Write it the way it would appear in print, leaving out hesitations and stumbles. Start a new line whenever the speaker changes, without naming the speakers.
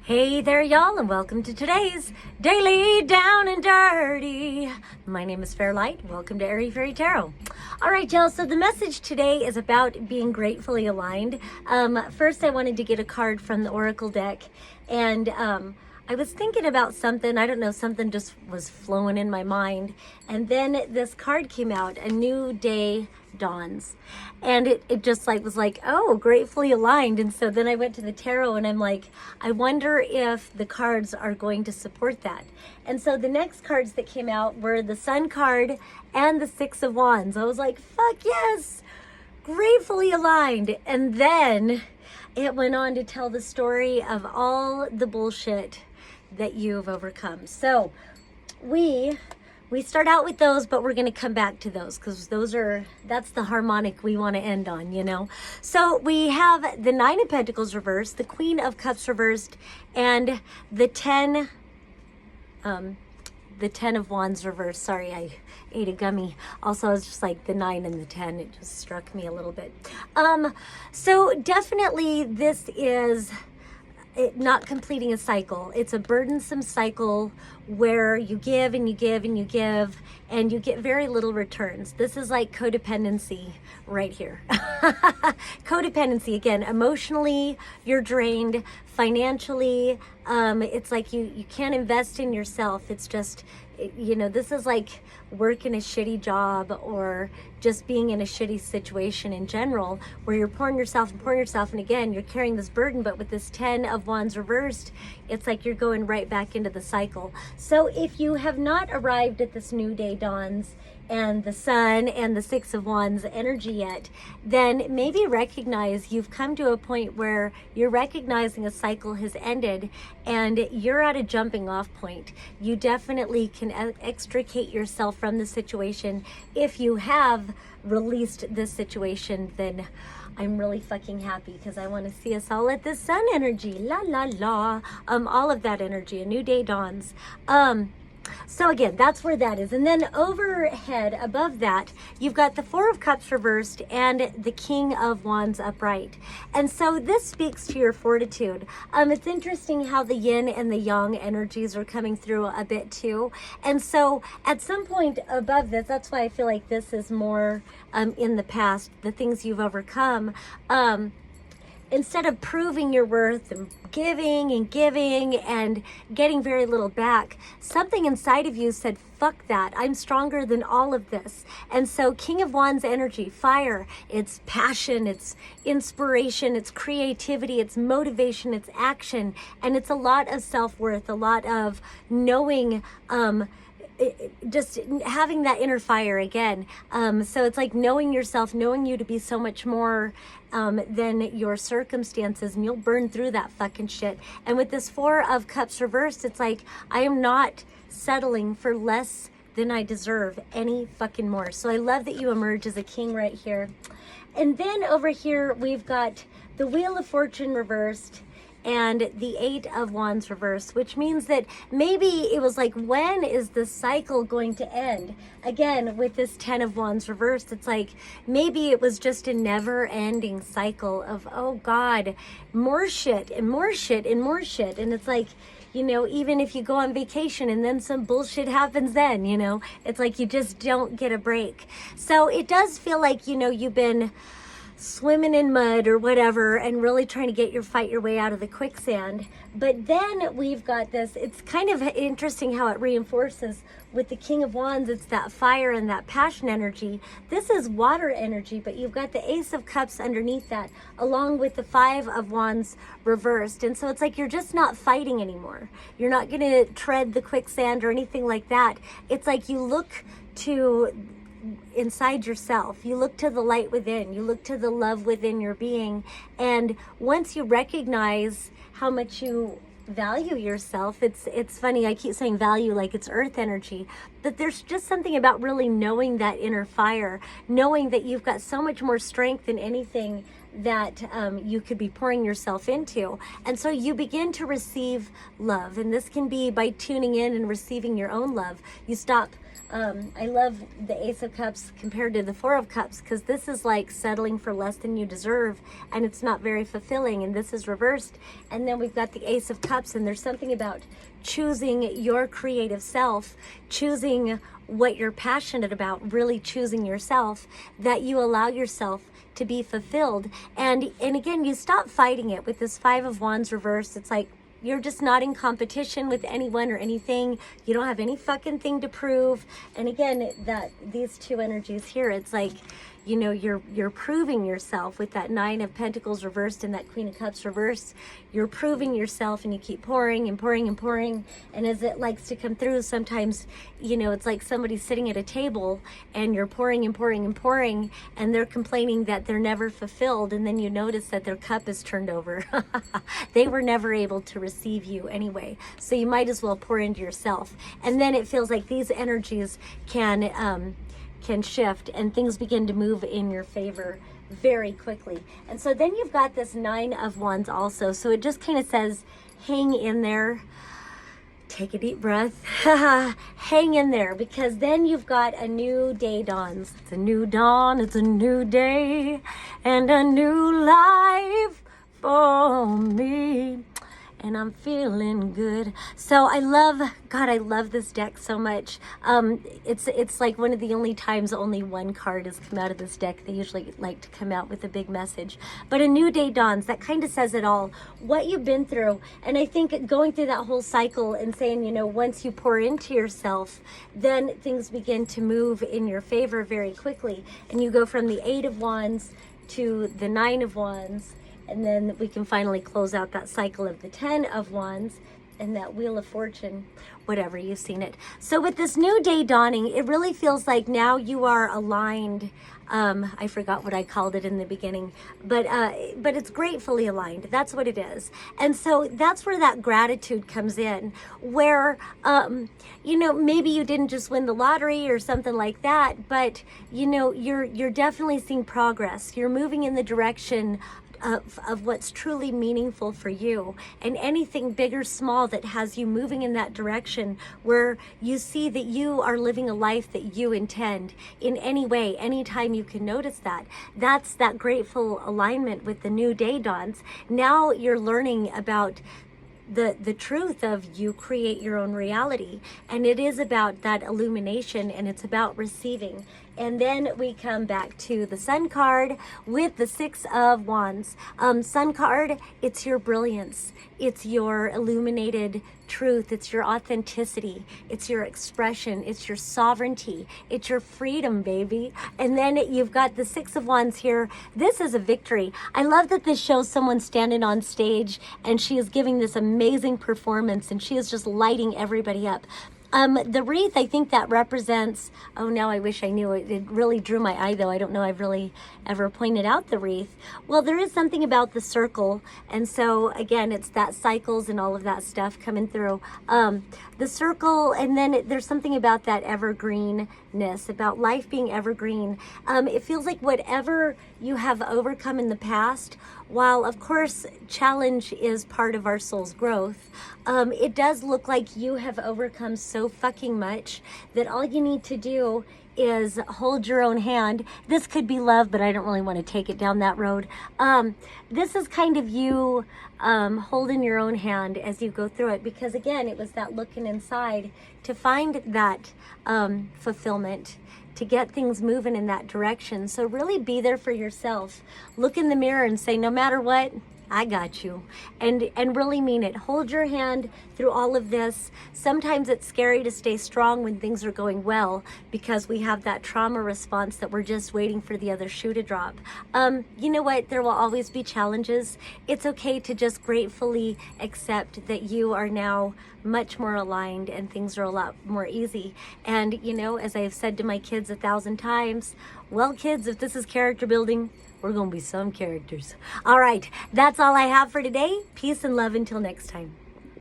Hey there, y'all, and welcome to today's Daily Down and Dirty. My name is Fairlight. Welcome to Airy Fairy Tarot. All right, y'all, so the message today is about being gratefully aligned. First, I wanted to get a card from the Oracle deck, and I was thinking about something. I don't know, something just was flowing in my mind. And then this card came out, A New Day Dawns. And it just was like, oh, gratefully aligned. And so then I went to the tarot and I'm like, I wonder if the cards are going to support that. And so the next cards that came out were the Sun card and the Six of Wands. I was like, fuck yes, gratefully aligned. And then it went on to tell the story of all the bullshit that you've overcome. So we start out with those, but we're going to come back to those because that's the harmonic we want to end on, you know. So we have the Nine of Pentacles reversed, the Queen of Cups reversed, and the 10 of Wands reversed. Sorry, I ate a gummy. Also, I was just like the 9 and the 10. It just struck me a little bit. So definitely this is not completing a cycle. It's a burdensome cycle where you give and you give and you give and you get very little returns. This is like codependency right here. Codependency, again, emotionally you're drained, financially it's like you can't invest in yourself. It's just, you know, this is like working a shitty job or just being in a shitty situation in general where you're pouring yourself and again you're carrying this burden. But with this 10 of Wands reversed, it's like you're going right back into the cycle. So if you have not arrived at this new day dawns and the Sun and the Six of Wands energy yet, then maybe recognize you've come to a point where you're recognizing a cycle has ended and you're at a jumping off point. You definitely can extricate yourself from the situation. If you have released this situation, then I'm really fucking happy because I want to see us all at the Sun energy. La la la. All of that energy, a new day dawns. So again, that's where that is. And then overhead, above that, you've got the Four of Cups reversed and the King of Wands upright. And so this speaks to your fortitude. It's interesting how the yin and the yang energies are coming through a bit too. And so at some point above this, that's why I feel like this is more in the past, the things you've overcome. Instead of proving your worth and giving and getting very little back, something inside of you said, fuck that, I'm stronger than all of this. And so King of Wands energy, fire, it's passion, it's inspiration, it's creativity, it's motivation, it's action, and it's a lot of self-worth, a lot of knowing, just having that inner fire again. So it's like knowing yourself, knowing you to be so much more than your circumstances, and you'll burn through that fucking shit. And with this Four of Cups reversed, it's like I am not settling for less than I deserve any fucking more. So I love that you emerge as a king right here. And then over here we've got the Wheel of Fortune reversed and the Eight of Wands reversed, which means that maybe it was like, when is the cycle going to end? Again, with this 10 of Wands reversed, it's like maybe it was just a never-ending cycle of, oh God, more shit and more shit and more shit. And it's like, you know, even if you go on vacation and then some bullshit happens then, you know, it's like you just don't get a break. So it does feel like, you know, you've been swimming in mud or whatever and really trying to fight your way out of the quicksand. But then we've got this, it's kind of interesting how it reinforces with the King of Wands. It's that fire and that passion energy. This is water energy, but you've got the Ace of Cups underneath that, along with the Five of Wands reversed. And so it's like you're just not fighting anymore. You're not going to tread the quicksand or anything like that. It's like you look to inside yourself, you look to the light within, you look to the love within your being, and once you recognize how much you value yourself, it's funny, I keep saying value like it's earth energy, but there's just something about really knowing that inner fire, knowing that you've got so much more strength than anything that you could be pouring yourself into. And so you begin to receive love, and this can be by tuning in and receiving your own love. You stop I love the Ace of Cups compared to the Four of Cups, because this is like settling for less than you deserve, and it's not very fulfilling, and this is reversed. And then we've got the Ace of Cups, and there's something about choosing your creative self, choosing what you're passionate about, really choosing yourself, that you allow yourself to be fulfilled. And again, you stop fighting it with this Five of Wands reversed. It's like, you're just not in competition with anyone or anything. You don't have any fucking thing to prove. And again, that these two energies here, it's like, you know, you're proving yourself with that Nine of Pentacles reversed and that Queen of Cups reversed. You're proving yourself, and you keep pouring and pouring and pouring. And as it likes to come through, sometimes, you know, it's like somebody sitting at a table and you're pouring and pouring and pouring, and they're complaining that they're never fulfilled. And then you notice that their cup is turned over. They were never able to receive you anyway. So you might as well pour into yourself. And then it feels like these energies can shift, and things begin to move in your favor very quickly. And so then you've got this Nine of Wands also. So it just kind of says, hang in there. Take a deep breath. Hang in there, because then you've got a new day dawns. It's a new dawn, it's a new day, and a new life for me. And I'm feeling good. So I love this deck so much. It's like one of the only times only one card has come out of this deck. They usually like to come out with a big message. But a new day dawns, that kind of says it all. What you've been through. And I think going through that whole cycle and saying, you know, once you pour into yourself, then things begin to move in your favor very quickly. And you go from the Eight of Wands to the Nine of Wands. And then we can finally close out that cycle of the Ten of Wands and that Wheel of Fortune, whatever, you've seen it. So with this new day dawning, it really feels like now you are aligned. I forgot what I called it in the beginning, but it's gratefully aligned. That's what it is. And so that's where that gratitude comes in, where, you know, maybe you didn't just win the lottery or something like that, but, you know, you're definitely seeing progress. You're moving in the direction of what's truly meaningful for you, and anything big or small that has you moving in that direction, where you see that you are living a life that you intend in any way, anytime you can notice that. That's that grateful alignment with the new day dawns. Now you're learning about the truth of you create your own reality, and it is about that illumination, and it's about receiving. And then we come back to the Sun card with the Six of Wands. Sun card, it's your brilliance, it's your illuminated truth, it's your authenticity, it's your expression, it's your sovereignty, it's your freedom, baby. And then you've got the Six of Wands here. This is a victory. I love that this shows someone standing on stage, and she is giving this amazing performance, and she is just lighting everybody up. The wreath, I think that represents, oh, now I wish I knew it. It really drew my eye, though. I don't know I've really ever pointed out the wreath. Well, there is something about the circle. And so, again, it's that cycles and all of that stuff coming through. The circle, and then there's something about that evergreenness, about life being evergreen. It feels like whatever you have overcome in the past, while, of course, challenge is part of our soul's growth, it does look like you have overcome so fucking much that all you need to do is hold your own hand. This could be love, but I don't really want to take it down that road. This is kind of you holding your own hand as you go through it, because, again, it was that looking inside to find that fulfillment, to get things moving in that direction. So really be there for yourself. Look in the mirror and say, no matter what, I got you. And really mean it. Hold your hand through all of this. Sometimes it's scary to stay strong when things are going well, because we have that trauma response that we're just waiting for the other shoe to drop. You know what? There will always be challenges. It's okay to just gratefully accept that you are now much more aligned and things are a lot more easy. And, you know, as I have said to my kids 1,000 times, well, kids, if this is character building, we're going to be some characters. All right, that's all I have for today. Peace and love until next time.